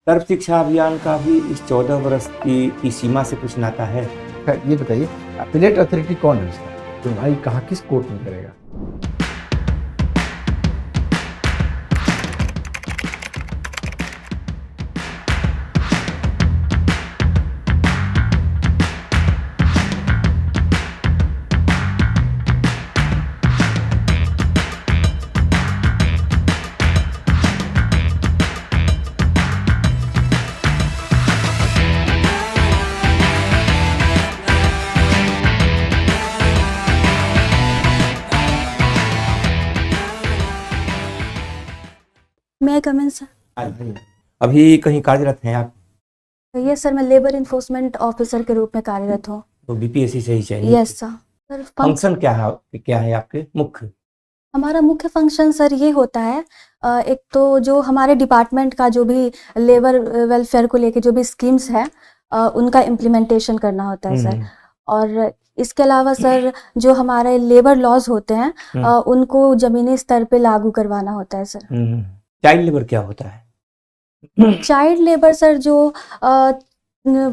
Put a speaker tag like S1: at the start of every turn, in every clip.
S1: सर्व शिक्षा अभियान का भी इस 14 वर्ष की सीमा से कुछ नाता है?
S2: ये बताइए, अपीलेट अथॉरिटी कौन है इसका? सुनवाई कहाँ, किस कोर्ट में करेगा?
S3: मैं कमेंट सर।
S1: अभी कहीं कार्यरत हैं आप?
S3: यस सर, मैं लेबर इन्फोर्समेंट ऑफिसर के रूप में कार्यरत हूँ।
S1: तो बीपीएससी से ही चाहिए?
S3: Yes sir.
S1: फंक्शन क्या है आपके मुख्य?
S3: हमारा मुख्य फंक्शन सर ये होता है, एक तो जो हमारे डिपार्टमेंट का जो भी लेबर वेलफेयर को लेके जो भी स्कीम्स है उनका इम्प्लीमेंटेशन करना होता है सर। और इसके अलावा सर जो हमारे लेबर लॉज होते हैं उनको जमीनी स्तर पे लागू करवाना होता है सर।
S1: चाइल्ड लेबर क्या होता है?
S3: चाइल्ड लेबर सर जो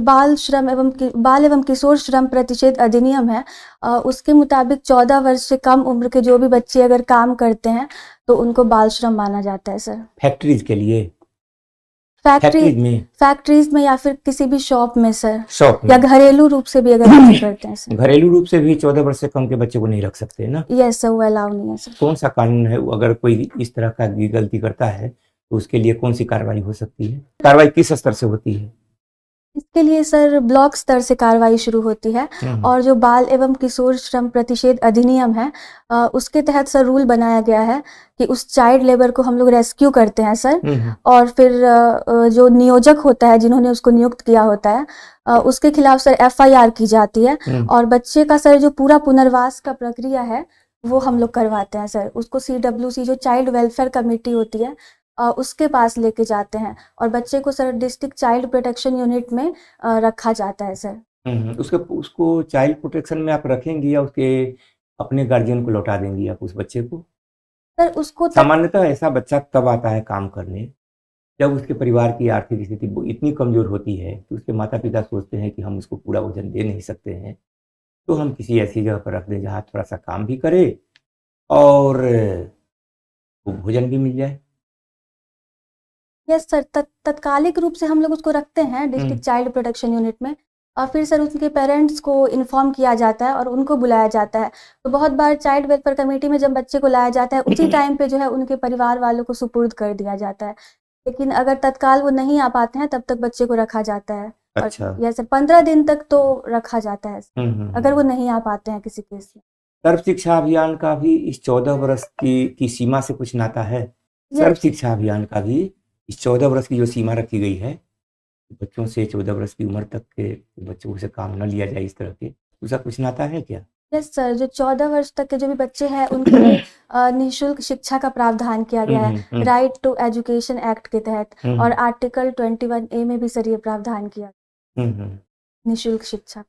S3: बाल एवं किशोर श्रम प्रतिषेध अधिनियम है उसके मुताबिक 14 वर्ष से कम उम्र के जो भी बच्चे अगर काम करते हैं तो उनको बाल श्रम माना जाता है सर।
S1: फैक्ट्रीज के लिए?
S3: फैक्ट्रीज में या फिर किसी भी शॉप में सर,
S1: शॉप में
S3: या घरेलू रूप से भी अगर काम करते हैं सर।
S1: घरेलू रूप से भी 14 वर्ष से कम के बच्चे को नहीं रख सकते ना?
S3: यस सर, वो अलाउ नहीं है सर।
S1: कौन सा कानून है? अगर कोई इस तरह का गलती करता है तो उसके लिए कौन सी कार्रवाई हो सकती है? कार्रवाई किस स्तर से होती है?
S3: इसके लिए सर ब्लॉक स्तर से कार्रवाई शुरू होती है और जो बाल एवं किशोर श्रम प्रतिषेध अधिनियम है उसके तहत सर रूल बनाया गया है कि उस चाइल्ड लेबर को हम लोग रेस्क्यू करते हैं सर। और फिर जो नियोजक होता है जिन्होंने उसको नियुक्त किया होता है उसके खिलाफ सर एफआईआर की जाती है और बच्चे का सर जो पूरा पुनर्वास का प्रक्रिया है वो हम लोग करवाते हैं सर। उसको CWC जो चाइल्ड वेलफेयर कमेटी होती है उसके पास लेके जाते हैं और बच्चे को sir district child protection unit में रखा जाता है सर।
S1: उसको चाइल्ड प्रोटेक्शन में आप रखेंगी या उसके अपने गार्जियन को लौटा देंगी आप उस बच्चे को?
S3: सर उसको
S1: सामान्यतः ऐसा बच्चा तब आता है काम करने जब उसके परिवार की आर्थिक स्थिति इतनी कमजोर होती है कि उसके माता पिता सोचते हैं कि हम उसको पूरा वजन दे नहीं सकते हैं, तो हम किसी ऐसी जगह पर रख दें जहाँ थोड़ा सा काम भी करे और भोजन भी मिल जाए।
S3: यस सर, तत्कालिक रूप से हम लोग उसको रखते हैं डिस्ट्रिक्ट चाइल्ड प्रोटेक्शन यूनिट में और फिर सर उनके पेरेंट्स को इन्फॉर्म किया जाता है और उनको बुलाया जाता है। तो बहुत बार चाइल्ड वेलफेयर कमेटी में जब बच्चे को लाया जाता है उसी टाइम पे जो है उनके परिवार वालों को सुपुर्द कर दिया जाता है, लेकिन अगर तत्काल वो नहीं आ पाते हैं तब तक बच्चे को रखा जाता है।
S1: अच्छा।
S3: यस सर, 15 दिन तक तो रखा जाता है अगर वो नहीं आ पाते हैं किसी केस में।
S1: सर्व शिक्षा अभियान का भी इस 14 वर्ष की सीमा से कुछ नाता है? सर्व शिक्षा अभियान का भी इस 14 वर्ष की जो सीमा रखी गई है, बच्चों से 14 वर्ष की उम्र तक के बच्चों से काम न लिया जाए इस तरह के, उसका कुछ नाता है क्या?
S3: यस सर, जो 14 वर्ष तक के जो भी बच्चे हैं उनके लिए निःशुल्क शिक्षा का प्रावधान किया गया है राइट टू एजुकेशन एक्ट के तहत और आर्टिकल 21A में भी सर ये प्रावधान किया निःशुल्क शिक्षा।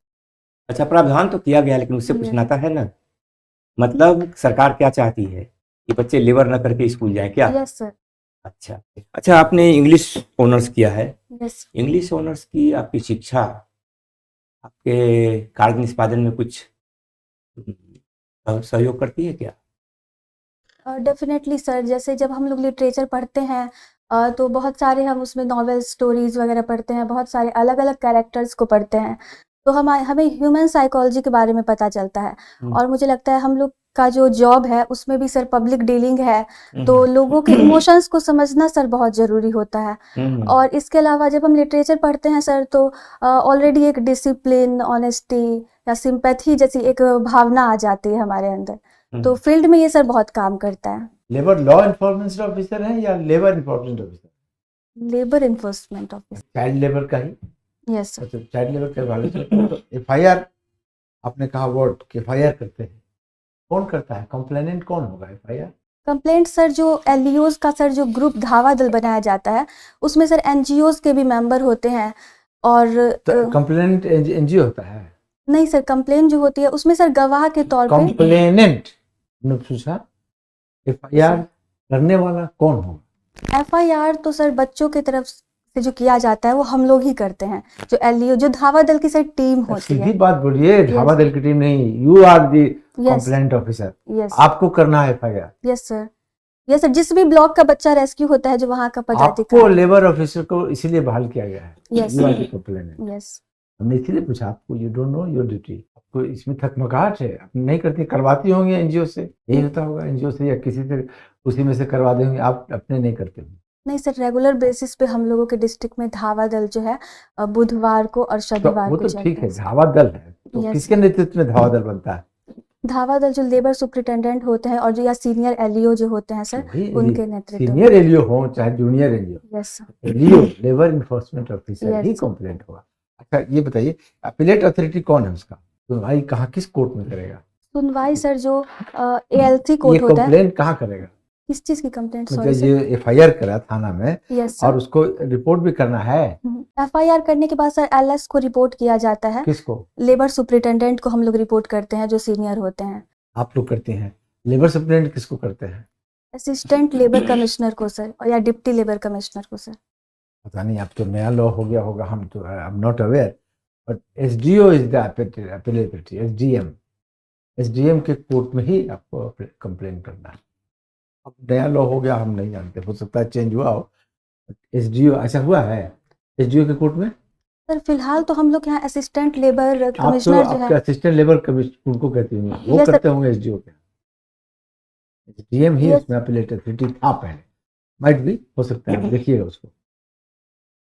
S1: अच्छा, प्रावधान तो किया गया लेकिन उससे कुछ नाता है ना? मतलब सरकार क्या चाहती है कि बच्चे लेबर न करके स्कूल जाएं क्या?
S3: Yes sir.
S1: अच्छा, आपने इंग्लिश ऑनर्स किया है।
S3: यस।
S1: इंग्लिश ऑनर्स की आपकी शिक्षा आपके कार्य निष्पादन में कुछ सहयोग करती है क्या?
S3: डेफिनेटली सर, जैसे जब हम लोग लिटरेचर पढ़ते हैं तो बहुत सारे हम उसमें नॉवेल स्टोरीज वगैरह पढ़ते हैं, बहुत सारे अलग अलग कैरेक्टर्स को पढ़ते हैं तो हमें ह्यूमन साइकोलॉजी के बारे में पता चलता है और मुझे लगता है हम लोग का जो जॉब है उसमें भी सर पब्लिक डीलिंग है तो लोगों के इमोशंस को समझना सर बहुत ज़रूरी होता है। और इसके अलावा जब हम लिटरेचर पढ़ते हैं सर तो ऑलरेडी एक डिसिप्लिन, ऑनेस्टी या सिंपैथी जैसी एक भावना आ जाती है हमारे अंदर, तो फील्ड में ये सर बहुत काम करता है।
S2: लेबर लॉ एनफोर्समेंट ऑफिसर है या labour enforcement officer?
S3: Labour enforcement officer.
S2: Child labour का ही?
S3: Yes sir.
S2: तो चाइल्ड लेबर के वाले तो एफआईआर, आपने कहा वर्ड कि एफआईआर करते हैं, कौन करता है? कंप्लेनेंट कौन होगा एफआईआर?
S3: कंप्लेंट सर जो एलईओज का सर जो ग्रुप धावा दल बनाया जाता है उसमें सर एनजीओज के भी मेंबर होते हैं और
S2: कंप्लेनेंट एनजीओ होता है?
S3: नहीं सर, कंप्लेंट जो होती है उसमें सर गवाह के तौर पे
S2: कंप्लेनेंट ने पूछा, एफआईआर करने वाला कौन होगा?
S3: एफआईआर तो सर बच्चों की तरफ से जो किया जाता है वो हम लोग ही करते हैं। जो एलईओ, जो धावा दल की सर टीम होती है।
S2: सीधी बात बोलिए, धावा दल की टीम नहीं, you are the
S3: yes
S2: complaint officer,
S3: yes
S2: आपको करना है FIR.
S3: Yes sir. Yes sir, जिस भी ब्लॉक का बच्चा रेस्क्यू होता है, जो वहाँ का
S2: आपको
S3: पदाधिकारी।
S2: लेबर ऑफिसर को इसीलिए बहाल किया गया है,
S3: yes
S2: you are
S3: sir
S2: the complaint.
S3: Yes
S2: हमने इसीलिए पूछा आपको, you don't know your duty, आपको इसमें थकमगाहट है, आप नहीं करती, करवाती होंगी एनजीओ से, यही होता होगा एनजीओ से या किसी से, उसी में से करवा देंगे, आप अपने नहीं करते हो।
S3: नहीं सर, रेगुलर बेसिस पे हम लोगों के डिस्ट्रिक्ट में धावा दल जो है बुधवार को और
S2: तो
S3: शनिवार
S2: वो
S3: को
S2: तो
S3: चलता
S2: ठीक
S3: है
S2: है,
S3: सर।
S2: धावा दल है, तो
S3: यस
S2: किसके नेतृत्व में धावा दल बनता है?
S3: धावा दल जो लेबर सुप्रिटेंडेंट होते हैं और जो या सीनियर एलईओ जो होते हैं सर, उनके नेतृत्व में।
S2: सीनियर एलईओ हो चाहे junior LEO,
S3: yes
S2: LEO labour enforcement officer
S3: Yes,
S2: ही
S3: sir.
S2: कंप्लेंट होगा। अच्छा ये बताइए, अपीलेट अथॉरिटी कौन है उसका, तो भाई कहाँ किस कोर्ट में करेगा?
S3: सुनवाई सर जो एएलसी
S2: ये
S3: कोर्ट होता है।
S2: कंप्लेंट कहाँ करेगा?
S3: किस चीज की कंप्लेंट?
S2: मतलब
S3: सॉरी सर।
S2: ये एफआईआर करा थाना में
S3: यस
S2: और
S3: सर।
S2: उसको रिपोर्ट भी करना है,
S3: एफआईआर करने के बाद सर एलएस को रिपोर्ट किया जाता है।
S2: किसको?
S3: लेबर सुप्रिटेंडेंट को हम लोग रिपोर्ट करते हैं, जो सीनियर होते हैं।
S2: आप लोग करते हैं। लेबर सुप्रिटेंडेंट किसको करते हैं?
S3: असिस्टेंट लेबर कमिश्नर को ससर, और या डिप्टी लेबर कमिश्नर को सर।
S2: पता नहीं, अब तो नया लॉ हो गया होगा, हम तो I am not aware, but SDO is the appellability, SDM के कोर्ट में ही आपको कंप्लेन करना है। अब नया लॉ हो गया, हम नहीं जानते, हो सकता है चेंज हुआ हो। एसडीओ ऐसा हुआ है एसडीओ के कोर्ट में?
S3: सर फिलहाल तो हम लोग यहाँ असिस्टेंट लेबर
S2: आप तो
S3: कमिश्नर जो
S2: आपके
S3: है।
S2: असिस्टेंट लेबर कमिश्नर उनको कहते होंगे, वो
S3: Yes, sir.
S2: करते होंगे एसडीओ के, एसडीएम ही
S3: Yes.
S2: उसमें अपीलेट अथॉरिटी था पहले, माइट भी हो सकता है, देखिएगा उसको।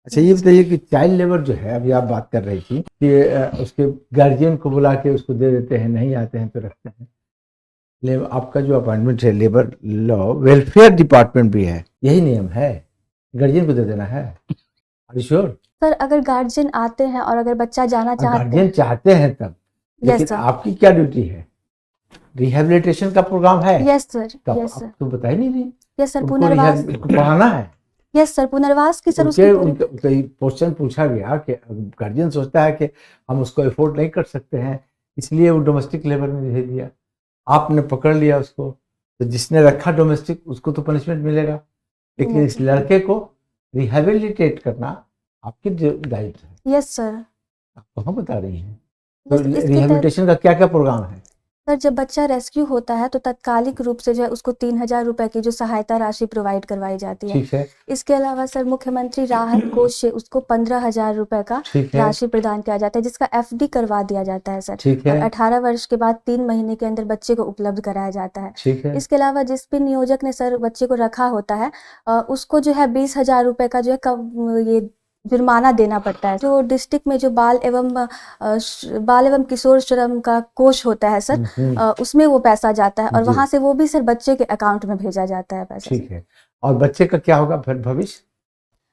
S2: अच्छा ये बताइए कि चाइल्ड लेबर जो है, अभी आप बात कर रही थी कि उसके गार्जियन को बुला के उसको दे देते हैं, नहीं आते हैं तो रखते हैं। आपका जो अपॉइंटमेंट है लेबर लॉ वेलफेयर डिपार्टमेंट भी है, यही नियम है, गार्जियन को दे देना है। Are you sure?
S3: सर अगर गार्जियन आते हैं और अगर बच्चा जाना चाहते
S2: गार्जियन चाहते हैं तब, लेकिन
S3: sir.
S2: आपकी क्या ड्यूटी है? रिहेबिलिटेशन का प्रोग्राम है?
S3: यस सर
S2: तब
S3: यस सर
S2: आप तो बता ही नहीं रही।
S3: Yes sir.
S2: उनको
S3: पुनर्वास,
S2: उनको पढ़ाना है।
S3: यस सर, पुनर्वास की सर
S2: उनके
S3: उसकी पूरी-
S2: क्वेश्चन पूछा गया कि गार्जियन सोचता है कि हम उसको अफोर्ड नहीं कर सकते हैं, इसलिए वो डोमेस्टिक लेबर में भेज दिया, आपने पकड़ लिया उसको, तो जिसने रखा डोमेस्टिक उसको तो पनिशमेंट मिलेगा, लेकिन
S3: Yes,
S2: इस
S3: sir.
S2: लड़के को रिहेबिलिटेट करना आपकी दायित्व है।
S3: Yes sir.
S2: आप कहाँ बता रही हैं? तो
S3: Yes, इसके तहत
S2: रिहेबिलिटेशन का क्या क्या प्रोग्राम है?
S3: सर जब बच्चा रेस्क्यू होता है तो तत्कालिक रूप से जो है उसको 3,000 रुपए की जो सहायता राशि प्रोवाइड करवाई जाती है।
S2: ठीक है,
S3: इसके अलावा सर मुख्यमंत्री राहत कोष से उसको 15,000 रुपए का
S2: ठीक है,
S3: राशि प्रदान किया जाता है, जिसका एफडी करवा दिया जाता है सर।
S2: ठीक
S3: और
S2: है,
S3: 18 वर्ष के बाद 3 महीने के अंदर बच्चे को उपलब्ध कराया जाता है।
S2: ठीक है।
S3: इसके अलावा जिस भी नियोजक ने सर बच्चे को रखा होता है उसको जो है 20,000 रुपए का जो है ये जुर्माना देना पड़ता है। जो डिस्ट्रिक्ट में जो बाल एवं किशोर श्रम का कोष होता है सर, उसमें वो पैसा जाता है और
S2: जी।
S3: वहां से वो भी सर बच्चे के अकाउंट में भेजा जाता है पैसा।
S2: ठीक है, और बच्चे का क्या होगा फिर भविष्य?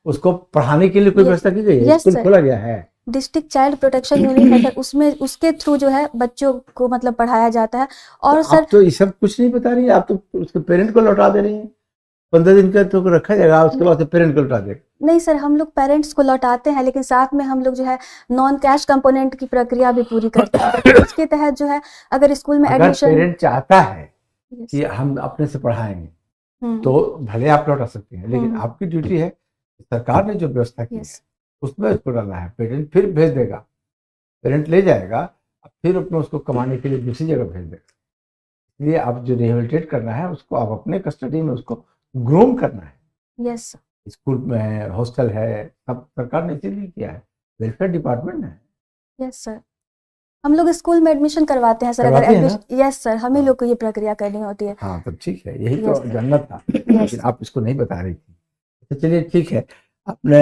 S2: उसको पढ़ाने के लिए कोई
S3: Yes,
S2: व्यवस्था की गई है?
S3: yes,
S2: school
S3: sir.
S2: खोला गया है?
S3: डिस्ट्रिक्ट चाइल्ड प्रोटेक्शन यूनिट है सर, उसमें उसके थ्रू जो है बच्चों को मतलब पढ़ाया जाता है। और
S2: तो
S3: सर
S2: आप तो ये सब कुछ नहीं बता रही है, आप तो उसके पेरेंट को लौटा दे रही हैं। 15 दिन का तो रखा जाएगा, उसके बाद पेरेंट को लौटा देगा।
S3: नहीं सर, हम लोग पेरेंट्स को लौटाते हैं, लेकिन साथ में हम लोग जो है नॉन कैश कंपोनेंट की प्रक्रिया भी पूरी करते हैं। उसके तहत जो है अगर स्कूल में
S2: अगर
S3: एडमिशन
S2: पेरेंट चाहता है कि हम अपने से पढ़ाएंगे तो भले आप लौटा सकते हैं, लेकिन आपकी ड्यूटी है, सरकार ने जो व्यवस्था की है
S3: Yes.
S2: उसमें उसको डालना है। पेरेंट फिर भेज देगा, पेरेंट ले जाएगा, फिर अपने उसको कमाने के लिए दूसरी जगह भेज देगा। इसलिए आप जो रिहेबिलिटेट करना है उसको आप अपने कस्टडी में उसको ग्रूम करना है।
S3: यस
S2: स्कूल में है, हॉस्टल है, सब सरकार ने इसीलिए किया है, वेलफेयर डिपार्टमेंट है।
S3: Yes sir. हम लोग स्कूल में एडमिशन करवाते हैं सर, अगर
S2: करवाते हैं
S3: एडमिशन, यस सर, हम ही लोग को ये प्रक्रिया करनी होती है।
S2: हाँ तब ठीक है, यही
S3: Yes,
S2: तो
S3: sir.
S2: जानना था, लेकिन आप इसको नहीं बता रही थी। तो चलिए ठीक है, आपने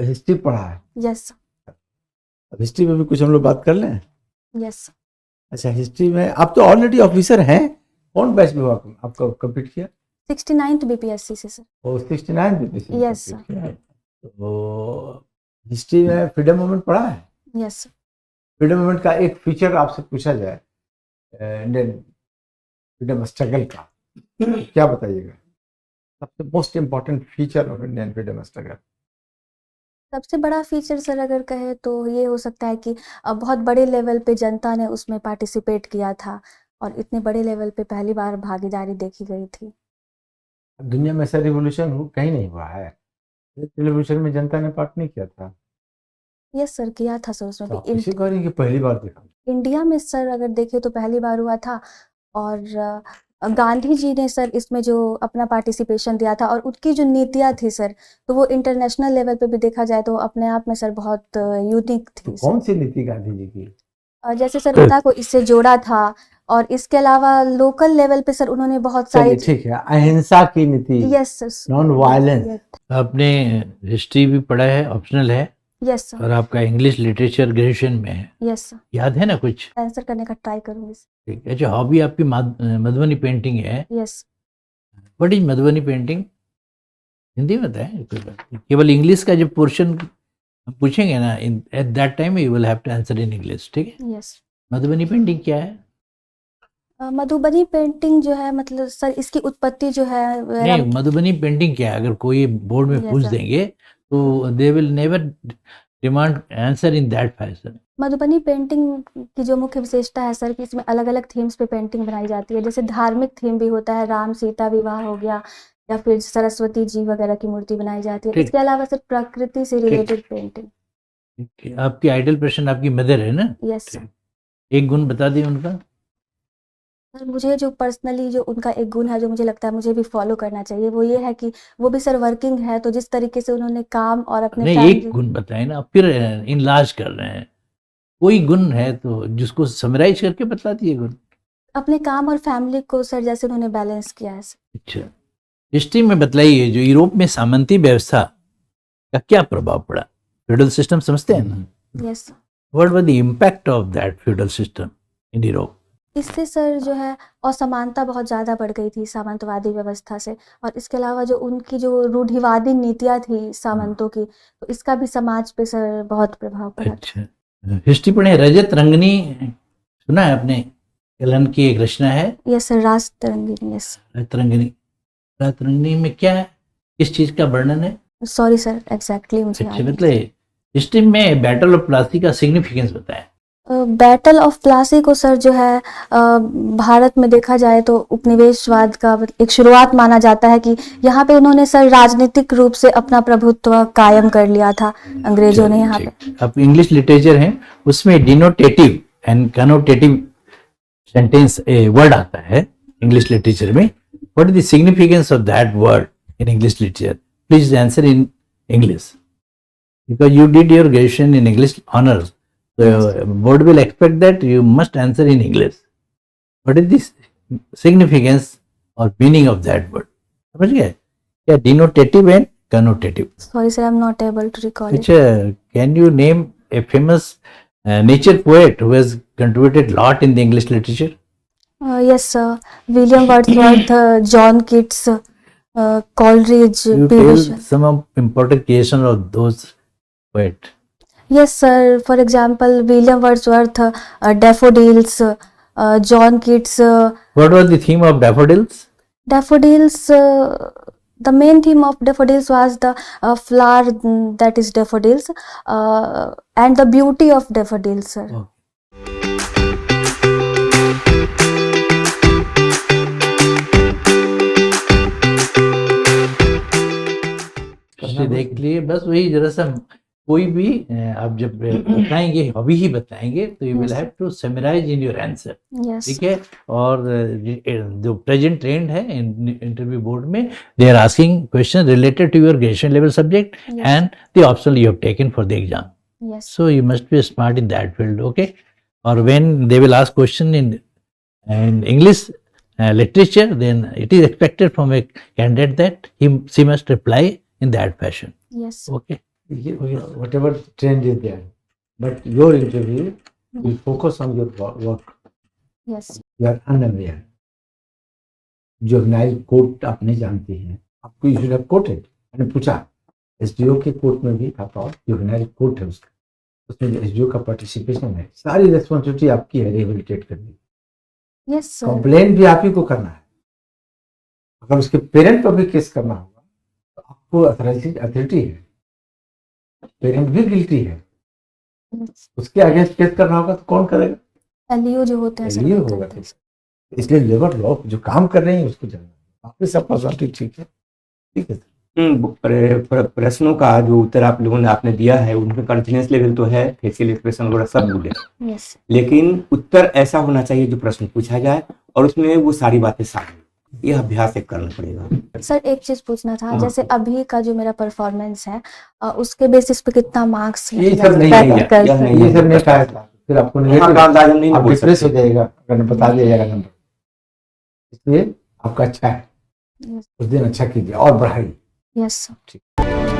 S2: हिस्ट्री पढ़ा है,
S3: यस
S2: अब हिस्ट्री में भी कुछ हम लोग बात कर लें।
S3: यस।
S2: अच्छा हिस्ट्री में आप तो ऑलरेडी ऑफिसर हैं, कौन बैच में हुआ आपका कंप्लीट किया?
S3: 69th बीपीएससी से सर।
S2: वो 69 बीपीएससी
S3: Yes, sir.
S2: तो हिस्ट्री में फ्रीडम मूवमेंट पढ़ा है?
S3: यस
S2: फ्रीडम मूवमेंट का एक फीचर आपसे पूछा जाए इंडियन फ्रीडम स्ट्रगल का, क्या बताइएगा सबसे most important feature of Indian freedom struggle?
S3: सबसे बड़ा फीचर सर अगर कहे तो ये हो सकता है कि बहुत बड़े लेवल पे जनता ने उसमें पार्टिसिपेट किया था और इतने बड़े लेवल पे पहली बार भागीदारी देखी गई थी।
S2: दुनिया में ऐसा रिवोल्यूशन कहीं नहीं हुआ है, टेलीविजन में जनता ने पार्ट नहीं किया था,
S3: यस सर, किया था सर उसमें
S2: तो आप
S3: भी।
S2: किसी कह रही हैं कि पहली बार देखा?
S3: इंडिया में सर अगर देखें तो पहली बार हुआ था, और गांधी जी ने सर इसमें जो अपना पार्टिसिपेशन दिया था और उनकी जो नीतियाँ थी सर, तो वो इंटरनेशनल लेवल पे भी देखा जाए तो अपने आप में सर बहुत यूनिक
S2: तो
S3: थी सर।
S2: कौन सी नीति गांधी जी की?
S3: जैसे सर गीता को इससे जोड़ा था, और इसके अलावा लोकल लेवल पे सर उन्होंने बहुत
S2: चलिए
S3: सारी,
S2: ठीक है, अहिंसा की नीति,
S3: यस सर,
S2: नॉन वायलेंस।
S4: आपने हिस्ट्री भी पढ़ा है, ऑप्शनल है,
S3: यस सर,
S4: और आपका इंग्लिश लिटरेचर ग्रेजुएशन में है,
S3: यस सर,
S4: याद है ना कुछ?
S3: आंसर करने का ट्राई करूंगी सर।
S4: ठीक है। अच्छा, हॉबी आपकी मधुबनी पेंटिंग है।
S3: Yes
S4: what is Madhubani painting? Hindi में बताएं, कोई बात नहीं। केवल इंग्लिश का जब पोर्शन हम पूछेंगे ना, at that time you will have to answer in English, ठीक है?
S3: यस।
S4: मधुबनी पेंटिंग क्या है?
S3: मधुबनी पेंटिंग जो है, मतलब सर इसकी उत्पत्ति जो है
S4: नहीं, मधुबनी पेंटिंग क्या है? अगर कोई बोर्ड में
S3: Yes,
S4: पूछ
S3: sir.
S4: देंगे तो they will never demand answer in that fashion.
S3: Madhubani painting की जो मुख्य विशेषता है सर कि इसमें अलग अलग थीम्स पे पेंटिंग बनाई जाती है। जैसे धार्मिक थीम भी होता है, राम सीता विवाह हो गया, या फिर सरस्वती जी वगैरह की मूर्ति बनाई जाती है।
S4: ठीक।
S3: इसके अलावा सर प्रकृति से रिलेटेड पेंटिंग।
S4: आपकी आइडल पर्सन आपकी मदर है ना?
S3: Yes sir.
S4: एक गुण बता दें उनका।
S3: सर मुझे जो पर्सनली जो उनका एक गुण है जो मुझे लगता है मुझे भी फॉलो करना चाहिए, वो ये है कि वो भी सर वर्किंग है, तो जिस तरीके से उन्होंने काम और अपने
S4: नहीं,
S3: family-
S4: एक गुण बताए ना, फिर इनलार्ज कर रहे हैं। कोई गुण है तो जिसको समराइज करके बता दिए गुण।
S3: अपने काम और फैमिली को सर जैसे उन्होंने बैलेंस किया है सर।
S4: अच्छा, हिस्ट्री में बताइए, जो यूरोप में सामंती व्यवस्था का क्या प्रभाव पड़ा? फ्यूडल सिस्टम समझते हैं ना?
S3: Yes sir.
S4: What was the impact of that feudal system in Europe?
S3: इससे सर जो है असमानता बहुत ज़्यादा बढ़ गई थी सामंतवादी व्यवस्था से, और इसके अलावा जो उनकी जो रूढ़िवादी नीतियाँ थी सामंतों की, तो इसका भी समाज पे सर बहुत प्रभाव पड़ा था।
S4: अच्छा, हिस्ट्री पढ़े। रजत रंगनी सुना है आपने? कलन की एक रचना है
S3: यस सर, राजतरंगिणी। यस
S4: रजत रंगनी। रजत रंगनी में क्या है, किस चीज का वर्णन है?
S3: सॉरी सर, एग्जैक्टली मुझे
S4: अच्छा,
S3: याद नहीं।
S4: मतलब हिस्ट्री में बैटल ऑफ प्लासी का सिग्निफिकेंस बताएं।
S3: बैटल ऑफ प्लासी को सर जो है भारत में देखा जाए तो उपनिवेशवाद का एक शुरुआत माना जाता है, कि यहाँ पे उन्होंने सर राजनीतिक रूप से अपना प्रभुत्व कायम कर लिया था अंग्रेजों ने यहाँ पे।
S4: ठीक। अब इंग्लिश लिटरेचर है, उसमें डिनोटेटिव एंड कनोटेटिव सेंटेंस वर्ड आता है इंग्लिश लिटरेचर में। What is the significance of that word in English literature? Please answer in English, because you did your graduation in English honours, so board will expect that you must answer in English. What is the significance or meaning of that word? समझ गए क्या? denotative and connotative.
S3: Sorry sir, I am not able to recall it.
S4: अच्छा, can you name a famous nature poet who has contributed lot in the English literature?
S3: Yes sir, William Wordsworth, John Keats, Coleridge,
S4: You
S3: P.
S4: tell some of important creation of those poets.
S3: Yes, sir. For example, William Wordsworth, Daffodils, John Keats,
S4: What was the theme of Daffodils?
S3: Daffodils. The main theme of Daffodils was the flower, that is daffodils, and the beauty of daffodils, sir.
S4: Oh. देख लिए बस वही जरा सा कोई भी आप जब बताएंगे हॉबी ही बताएंगे तो you will have to summarise in your answer,
S3: Yes.
S4: ठीक है? और जो प्रेजेंट ट्रेंड है इंटरव्यू बोर्ड में, they are asking question related to your graduation level subject
S3: Yes.
S4: And the option you have taken for the exam,
S3: Yes.
S4: so you must be smart in that field, okay? Or when they will ask question in English literature, then it is expected from a candidate that she must reply in that fashion,
S3: Yes.
S4: okay?
S2: whatever trend is there, but your interview will focus on your work.
S3: Yes.
S2: You are unaware. Juvenile court आप नहीं जानती हैं, आपको you should have coated. मैंने पूछा SDO के court में भी था, और जुवेनाइल कोर्ट है उसका, उसमें एसडीओ का पार्टिसिपेशन है, सारी रिस्पॉन्सिबिलिटी आपकी है रिहेबिलिटेट करने की।
S3: Yes, sir.
S2: कंप्लेन भी आप ही को करना है। अगर उसके पेरेंट पर भी केस करना होगा तो आपको अथॉरिटी है, पेरेंट भी गिल्टी है,
S3: Yes.
S2: उसके अगेंस्ट केस करना होगा तो कौन करेगा?
S3: LEO जो होते हैं सर,
S2: LEO
S3: वो
S2: होगा।
S3: करते हैं।
S2: इसलिए लेबर लॉ जो काम कर रहे हैं उसको जानना है। आपके सब पर्सनालिटी ठीक है, ठीक है सर।
S1: प्रश्नों का जो उत्तर आप लोगों ने आपने दिया है उनमें कॉन्फिडेंस लेवल तो है, फेशियल एक्सप्रेशन वगैरह सब गुड है,
S3: यस
S1: लेकिन उत्तर ऐसा होना चाहिए जो प्रश्न पूछा जाए और उसमें वो सारी बातें शामिल, ये अभ्यास एक करना पड़ेगा।
S3: सर, एक चीज पूछना था,
S1: हाँ।
S3: जैसे अभी का जो मेरा परफॉर्मेंस है उसके बेसिस पे कितना मार्क्स
S2: ये सब नहीं
S1: है,
S3: कर
S1: यह नहीं
S2: ये सब नहीं कहा था, फिर आपको
S1: यहाँ का
S2: नेगेटिव
S1: अंदाजा नहीं
S2: आप
S1: बोल
S2: डिप्रेस हो
S1: सकते।
S2: जाएगा अगर बता दिया जाएगा नंबर, इसलिए आपका अच्छा है,
S3: Yes.
S2: उस दिन अच्छा कीजिए और बढ़ाइए।
S3: Yes sir.